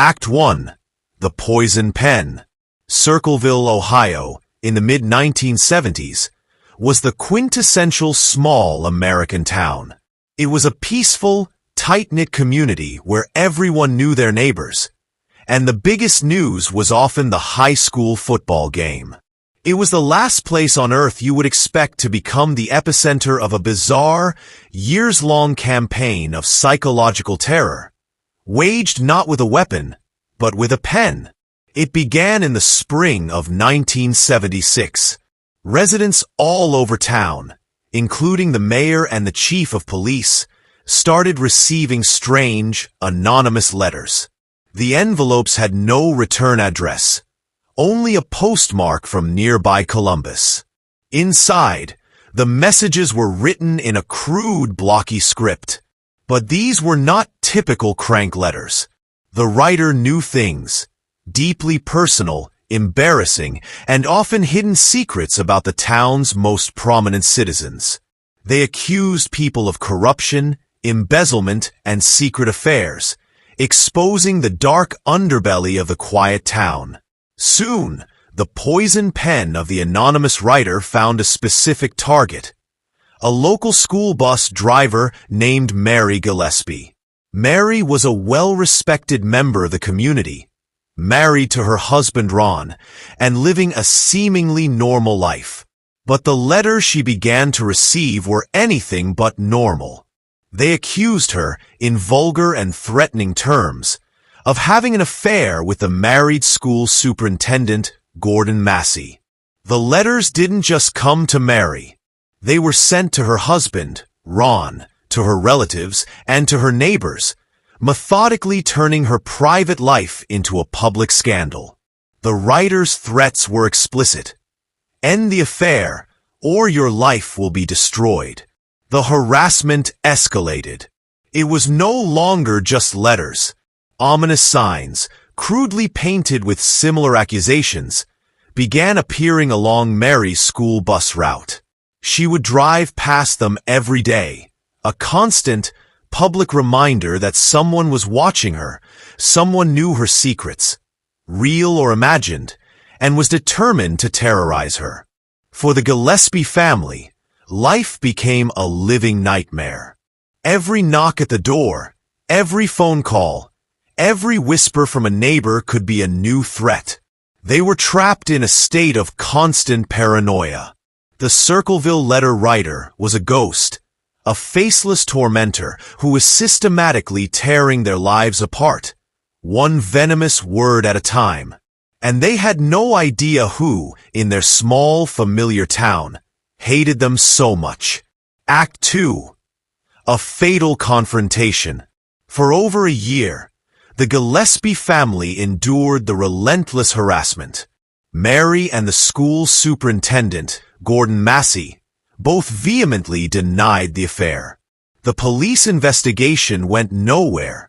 Act 1. The Poison Pen. Circleville, Ohio, in the mid-1970s, was the quintessential small American town. It was a peaceful, tight-knit community where everyone knew their neighbors, and the biggest news was often the high school football game. It was the last place on earth you would expect to become the epicenter of a bizarre, years-long campaign of psychological terror, waged not with a weapon, but with a pen. It began in the spring of 1976. Residents all over town, including the mayor and the chief of police, started receiving strange, anonymous letters. The envelopes had no return address, only a postmark from nearby Columbus. Inside, the messages were written in a crude, blocky script. But these were not typical crank letters. The writer knew things, deeply personal, embarrassing, and often hidden secrets about the town's most prominent citizens. They accused people of corruption, embezzlement, and secret affairs, exposing the dark underbelly of the quiet town. Soon, the poison pen of the anonymous writer found a specific target: a local school bus driver named Mary Gillespie. Mary was a well-respected member of the community, married to her husband Ron, and living a seemingly normal life. But the letters she began to receive were anything but normal. They accused her, in vulgar and threatening terms, of having an affair with the married school superintendent, Gordon Massey. The letters didn't just come to Mary. They were sent to her husband, Ron, to her relatives, and to her neighbors, methodically turning her private life into a public scandal. The writer's threats were explicit: end the affair, or your life will be destroyed. The harassment escalated. It was no longer just letters. Ominous signs, crudely painted with similar accusations, began appearing along Mary's school bus route. She would drive past them every day, a constant, public reminder that someone was watching her, someone knew her secrets, real or imagined, and was determined to terrorize her. For the Gillespie family, life became a living nightmare. Every knock at the door, every phone call, every whisper from a neighbor could be a new threat. They were trapped in a state of constant paranoia. The Circleville Letter Writer was a ghost, a faceless tormentor who was systematically tearing their lives apart, one venomous word at a time. And they had no idea who, in their small, familiar town, hated them so much. Act 2. A Fatal Confrontation. For over a year, the Gillespie family endured the relentless harassment. Mary and the school superintendent, Gordon Massey, both vehemently denied the affair. The police investigation went nowhere,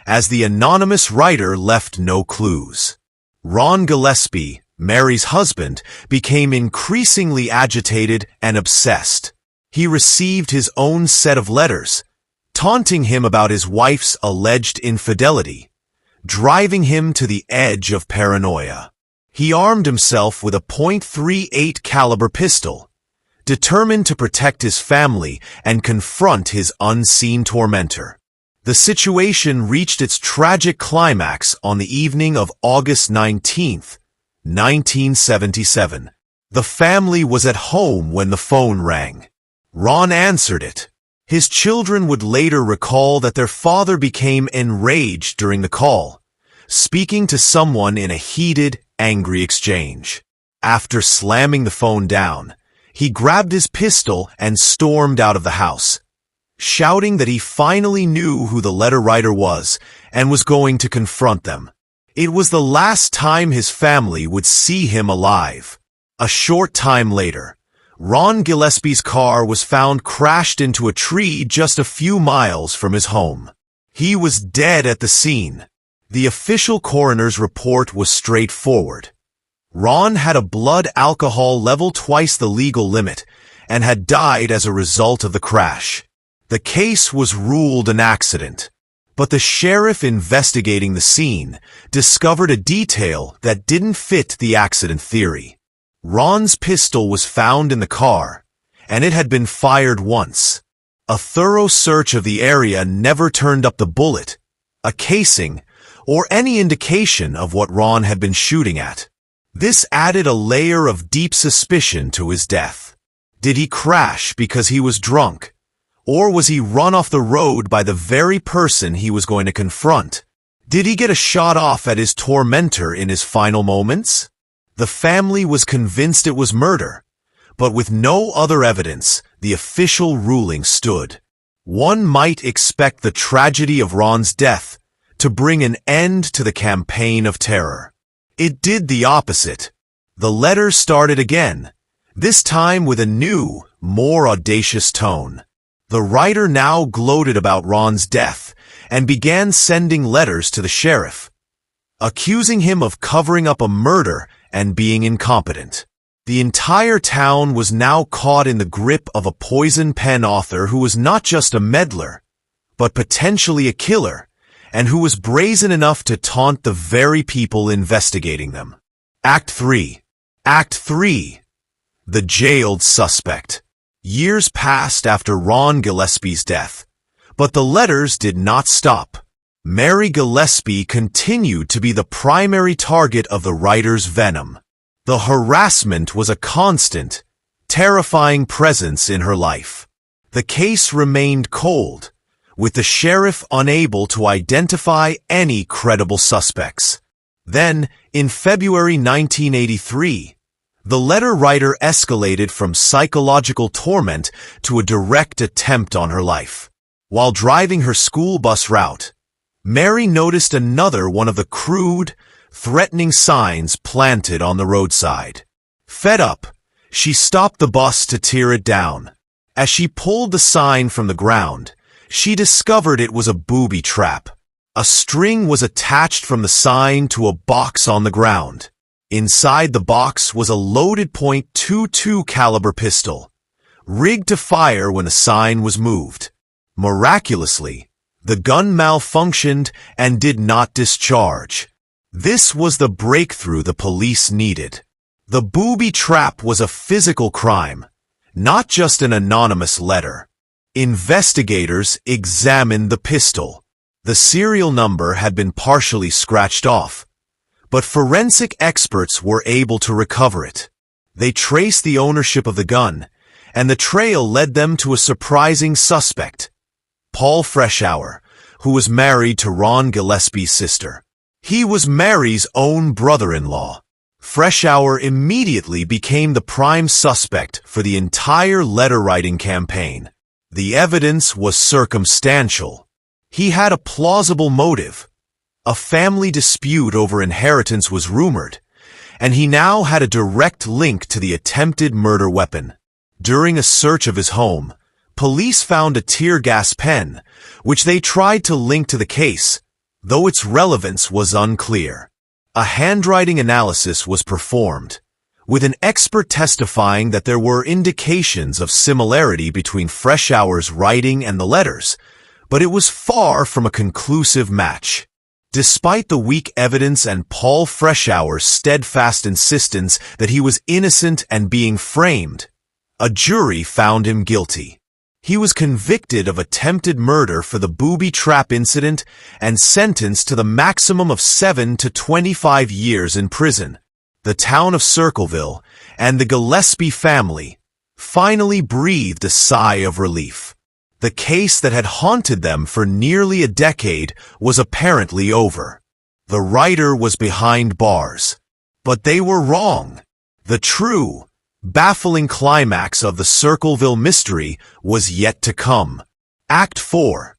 as the anonymous writer left no clues. Ron Gillespie, Mary's husband, became increasingly agitated and obsessed. He received his own set of letters, taunting him about his wife's alleged infidelity, driving him to the edge of paranoia. He armed himself with a .38 caliber pistol, determined to protect his family and confront his unseen tormentor. The situation reached its tragic climax on the evening of August 19, 1977. The family was at home when the phone rang. Ron answered it. His children would later recall that their father became enraged during the call, speaking to someone in a heated, angry exchange. After slamming the phone down, he grabbed his pistol and stormed out of the house, shouting that he finally knew who the letter writer was and was going to confront them. It was the last time his family would see him alive. A short time later, Ron Gillespie's car was found crashed into a tree just a few miles from his home. He was dead at the scene. The official coroner's report was straightforward. Ron had a blood alcohol level twice the legal limit and had died as a result of the crash. The case was ruled an accident. But the sheriff investigating the scene discovered a detail that didn't fit the accident theory. Ron's pistol was found in the car, and it had been fired once. A thorough search of the area never turned up the bullet, a casing, or any indication of what Ron had been shooting at. This added a layer of deep suspicion to his death. Did he crash because he was drunk? Or was he run off the road by the very person he was going to confront? Did he get a shot off at his tormentor in his final moments? The family was convinced it was murder, but with no other evidence, the official ruling stood. One might expect the tragedy of Ron's death to bring an end to the campaign of terror. It did the opposite. The letter started again, this time with a new, more audacious tone. The writer now gloated about Ron's death and began sending letters to the sheriff, accusing him of covering up a murder and being incompetent. The entire town was now caught in the grip of a poison pen author who was not just a meddler, but potentially a killer, and who was brazen enough to taunt the very people investigating them. Act 3. Act 3. The jailed suspect. Years passed after Ron Gillespie's death, but the letters did not stop. Mary Gillespie continued to be the primary target of the writer's venom. The harassment was a constant, terrifying presence in her life. The case remained cold, with the sheriff unable to identify any credible suspects. Then, in February 1983, the letter writer escalated from psychological torment to a direct attempt on her life. While driving her school bus route, Mary noticed another one of the crude, threatening signs planted on the roadside. Fed up, she stopped the bus to tear it down. As she pulled the sign from the ground, she discovered it was a booby trap. A string was attached from the sign to a box on the ground. Inside the box was a loaded .22 caliber pistol, rigged to fire when the sign was moved. Miraculously, the gun malfunctioned and did not discharge. This was the breakthrough the police needed. The booby trap was a physical crime, not just an anonymous letter. Investigators examined the pistol. The serial number had been partially scratched off, but forensic experts were able to recover it. They traced the ownership of the gun, and the trail led them to a surprising suspect, Paul Freshour, who was married to Ron Gillespie's sister. He was Mary's own brother-in-law. Freshour immediately became the prime suspect for the entire letter-writing campaign. The evidence was circumstantial. He had a plausible motive. A family dispute over inheritance was rumored, and he now had a direct link to the attempted murder weapon. During a search of his home, police found a tear gas pen, which they tried to link to the case, though its relevance was unclear. A handwriting analysis was performed, with an expert testifying that there were indications of similarity between Freshour's writing and the letters, but it was far from a conclusive match. Despite the weak evidence and Paul Freshour's steadfast insistence that he was innocent and being framed, a jury found him guilty. He was convicted of attempted murder for the booby trap incident and sentenced to the maximum of 7 to 25 years in prison. The town of Circleville and the Gillespie family finally breathed a sigh of relief. The case that had haunted them for nearly a decade was apparently over. The writer was behind bars. But they were wrong. The true, baffling climax of the Circleville mystery was yet to come. Act 4.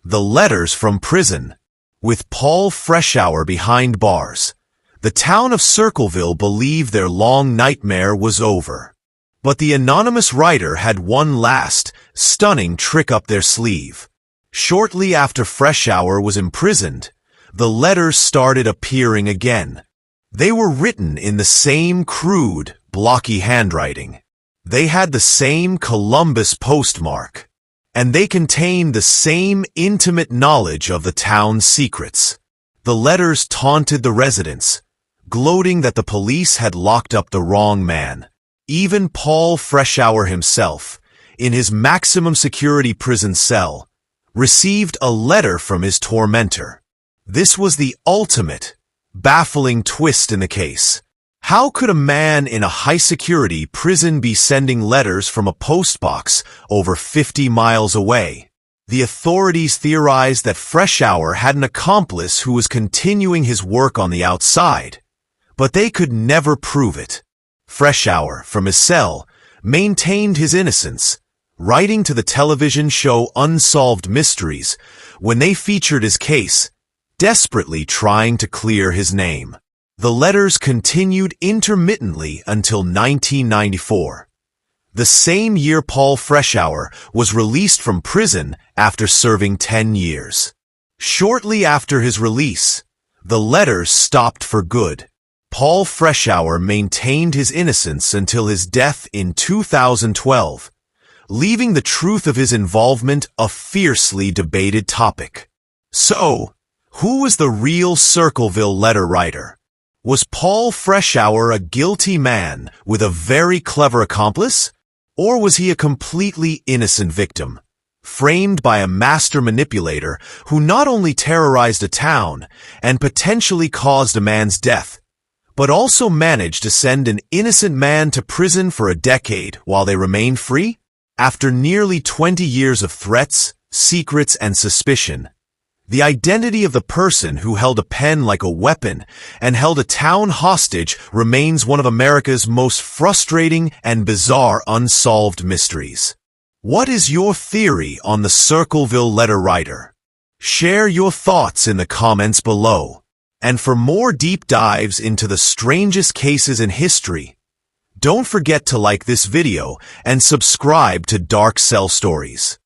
The Letters from Prison. With Paul Freshour behind bars, the town of Circleville believed their long nightmare was over. But the anonymous writer had one last, stunning trick up their sleeve. Shortly after Freshour was imprisoned, the letters started appearing again. They were written in the same crude, blocky handwriting. They had the same Columbus postmark. and they contained the same intimate knowledge of the town's secrets. The letters taunted the residents, gloating that the police had locked up the wrong man. Even Paul Freshour himself, in his maximum security prison cell, received a letter from his tormentor. This was the ultimate, baffling twist in the case. How could a man in a high-security prison be sending letters from a postbox over 50 miles away? The authorities theorized that Freshour had an accomplice who was continuing his work on the outside, but they could never prove it. Freshour, from his cell, maintained his innocence, writing to the television show Unsolved Mysteries when they featured his case, desperately trying to clear his name. The letters continued intermittently until 1994, the same year Paul Freshour was released from prison after serving 10 years. Shortly after his release, the letters stopped for good. Paul Freshour maintained his innocence until his death in 2012, leaving the truth of his involvement a fiercely debated topic. So, who was the real Circleville Letter Writer? Was Paul Freshour a guilty man with a very clever accomplice? Or was he a completely innocent victim, framed by a master manipulator who not only terrorized a town and potentially caused a man's death, but also managed to send an innocent man to prison for a decade while they remained free? After nearly 20 years of threats, secrets, and suspicion, the identity of the person who held a pen like a weapon and held a town hostage remains one of America's most frustrating and bizarre unsolved mysteries. What is your theory on the Circleville Letter Writer? Share your thoughts in the comments below. And for more deep dives into the strangest cases in history, don't forget to like this video and subscribe to Dark Cell Stories.